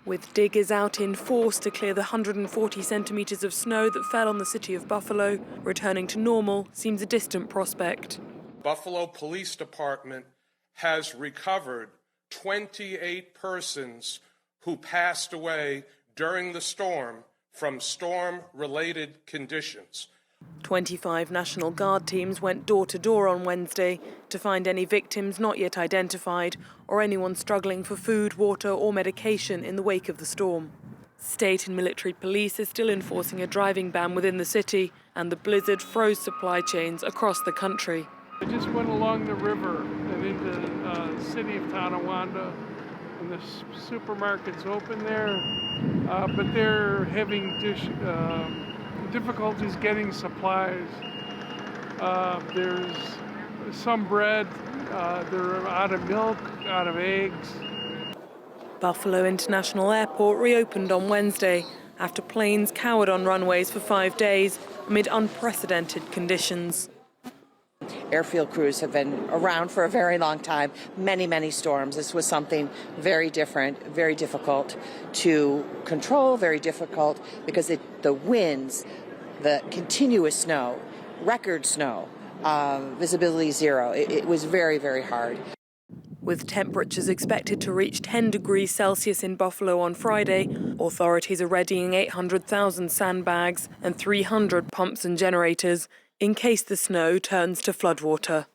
With diggers out in force to clear the 140 centimetres of snow that fell on the city of Buffalo, returning to normal seems a distant prospect. Buffalo Police Department has recovered 28 persons who passed away during the storm from storm-related conditions. 25 National Guard teams went door to door on Wednesday to find any victims not yet identified or anyone struggling for food, water or medication in the wake of the storm. State and military police are still enforcing a driving ban within the city, and the blizzard froze supply chains across the country. I just went along the river and into the city of Tonawanda, and the supermarket's open there, but they're having difficulties getting supplies. There's some bread, they're out of milk, out of eggs. Buffalo International Airport reopened on Wednesday after planes cowered on runways for 5 days amid unprecedented conditions. Airfield crews have been around for a very long time, many storms. This was something very different, very difficult to control, very difficult because the winds, the continuous snow, record snow, visibility zero. It was very hard. With temperatures expected to reach 10 degrees Celsius in Buffalo on Friday, authorities are readying 800,000 sandbags and 300 pumps and generators in case the snow turns to floodwater.